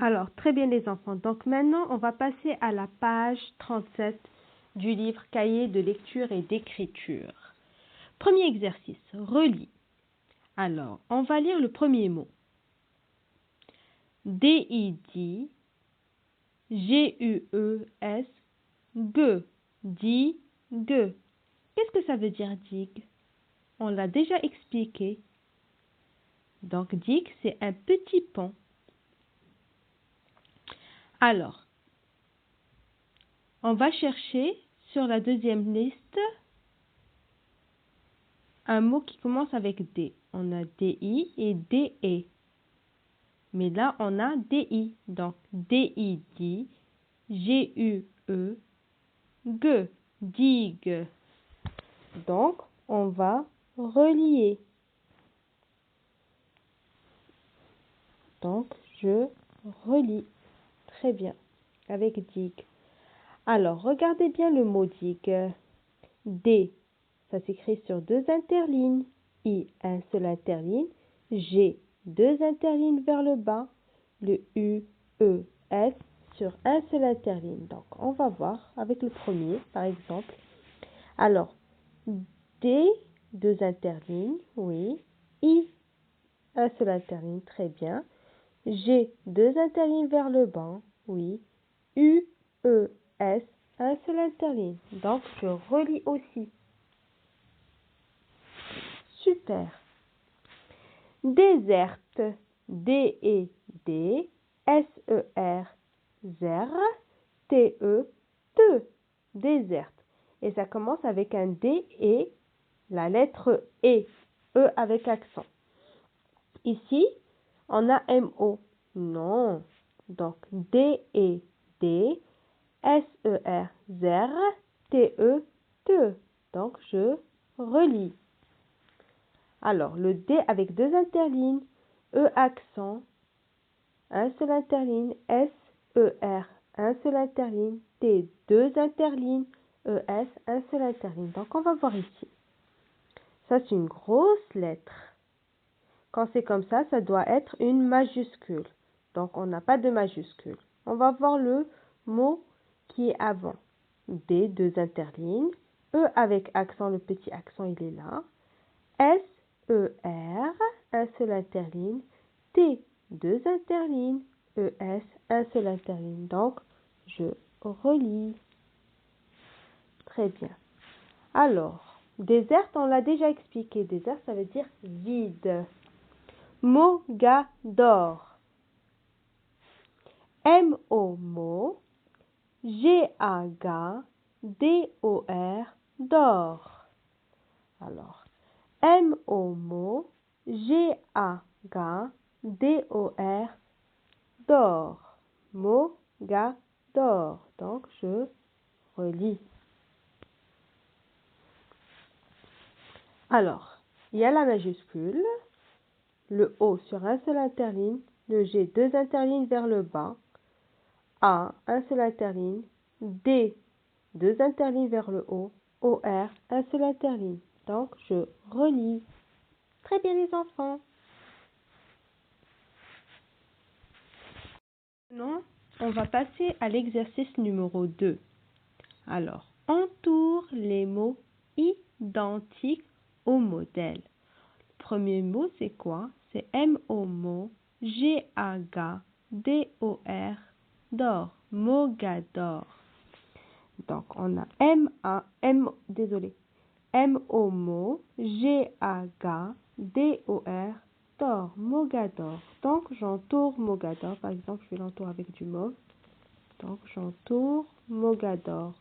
Alors, très bien les enfants. Donc maintenant, on va passer à la page 37 du livre Cahier de lecture et d'écriture. Premier exercice, relis. Alors, on va lire le premier mot. D-I-D, G-U-E-S, G, digue. Qu'est-ce que ça veut dire digue? On l'a déjà expliqué. Donc, digue, c'est un petit pont. Alors, on va chercher sur la deuxième liste un mot qui commence avec D. On a D-I et D-E. Mais là, on a D-I. Donc, D-I-D, G-U-E, G, digue. Donc, on va relier. Donc, je relis. Très bien. Avec digue. Alors, regardez bien le mot digue. D, ça s'écrit sur deux interlignes. I, un seul interligne. G, deux interlignes vers le bas. Le U, E, S sur un seul interligne. Donc, on va voir avec le premier, par exemple. Alors, D, deux interlignes, oui. I, un seul interligne, très bien. G, deux interlignes vers le bas, oui. U, E, S, un seul interligne. Donc, je relis aussi. Super. Déserte, D-E-D, S-E-R, zer, T-E, T, déserte. Et ça commence avec un D et la lettre E, E avec accent. Ici, on a M-O. Non. Donc, D-E-D, S-E-R, zer, T-E, T. Donc, je relis. Alors, le D avec deux interlignes, E accent, un seul interligne, S, E, R, un seul interligne, T, deux interlignes, E, S, un seul interligne. Donc, on va voir ici. Ça, c'est une grosse lettre. Quand c'est comme ça doit être une majuscule. Donc, on n'a pas de majuscule. On va voir le mot qui est avant. D, deux interlignes, E avec accent, le petit accent, il est là. S, E, R, un seul interligne, T, deux interlignes, E, S, un seul interligne. Donc, je relis. Très bien. Alors, déserte, on l'a déjà expliqué. Désert, ça veut dire vide. Mogador. M-O-MO, G-A-G-D-O-R, d'or. Alors, M-O-MO, G-A-G-D-O-R, d'or. Mogador. Donc, je relis. Alors, il y a la majuscule, le O sur un seul interligne, le G deux interlignes vers le bas, A un seul interligne, D deux interlignes vers le haut, OR un seul interligne. Donc, je relis. Très bien les enfants. Maintenant, on va passer à l'exercice numéro 2. Alors, entoure les mots identiques au modèle. Le premier mot, c'est quoi? C'est M-O-MO, G-A-G-D-O-R, d'or, Mogador. Donc, on a M-O-MO, G-A-G-D-O-R, d'or, Mogador. Donc, j'entoure Mogador. Par exemple, je vais l'entourer avec du mauve. Donc, j'entoure Mogador.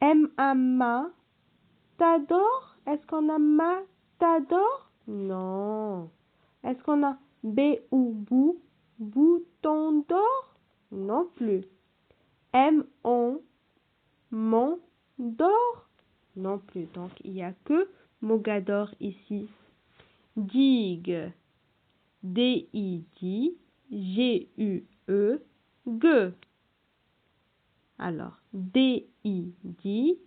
M-A-M-A, Tador? Est-ce qu'on a Matador? Non. Est-ce qu'on a B-O-U-B-O, bouton d'or? Non plus. M-O, Mon d'or? Non plus. Donc, il n'y a que Mogador ici. Digue. D-I-D, G-U-E, G. Alors, D-I-D,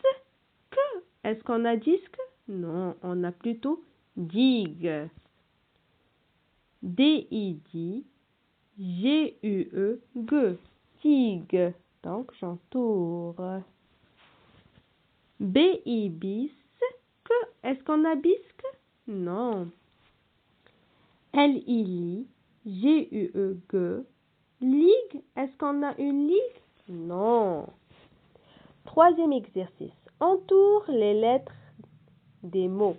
S-Q. Est-ce qu'on a disque? Non, on a plutôt digue. D-I-D, G-U-E-G. Tigue. Donc, j'entoure. B-I-Bis-que. Est-ce qu'on a bisque? Non. L-I-Li. G-U-E-G. Ligue. Est-ce qu'on a une ligue? Non. Troisième exercice. Entoure les lettres des mots.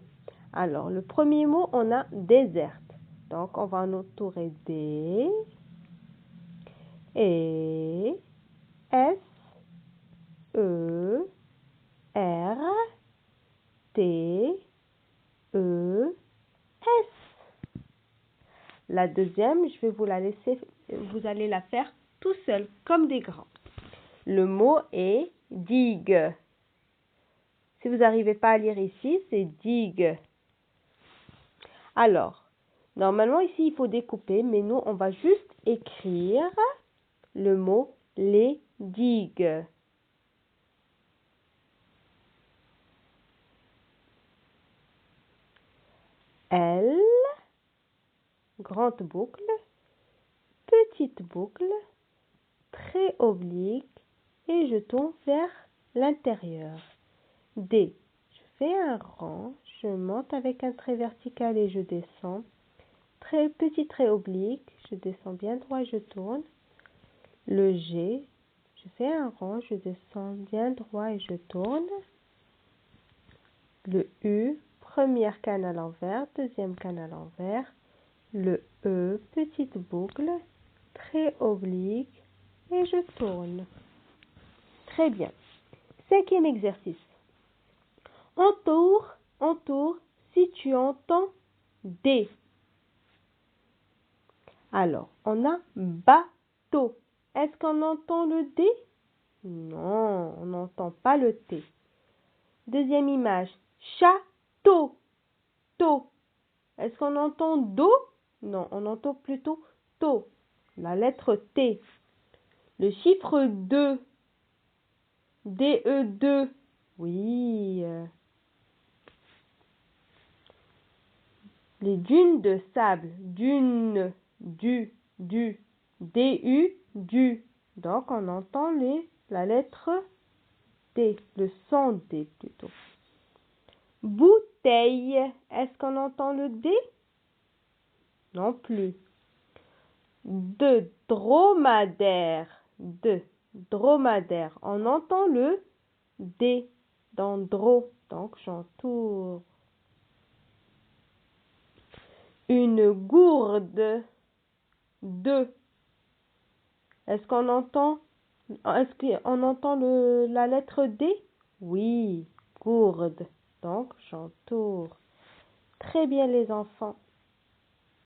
Alors, le premier mot, on a déserte. Donc, on va en entourer D, E, S, E, R, T, E, S. La deuxième, je vais vous la laisser, vous allez la faire tout seul, comme des grands. Le mot est digue. Si vous n'arrivez pas à lire ici, c'est digue. Alors, normalement ici, il faut découper, mais nous, on va juste écrire le mot les digues. L, grande boucle, petite boucle, trait oblique, et je tourne vers l'intérieur. D, je fais un rang, je monte avec un trait vertical et je descends. Petit trait oblique, je descends bien droit et je tourne. Le G, je fais un rond, je descends bien droit et je tourne. Le U, première canne à l'envers, deuxième canne à l'envers. Le E, petite boucle, trait oblique et je tourne. Très bien. Cinquième exercice. Entoure si tu entends D. Alors, on a bateau. Est-ce qu'on entend le D? Non, on n'entend pas le T. Deuxième image, château. To. Est-ce qu'on entend do? Non, on entend plutôt to. La lettre T. Le chiffre 2. DE2. Oui. Les dunes de sable. Dune. Du. DU. Du. Donc, on entend la lettre D. Le son D plutôt. Bouteille. Est-ce qu'on entend le D? Non plus. De dromadaire. De dromadaire. On entend le D dans dro. Donc j'entoure. Une gourde. De. Est-ce qu'on entend la lettre D? Oui, gourde. Donc j'entoure. Très bien les enfants.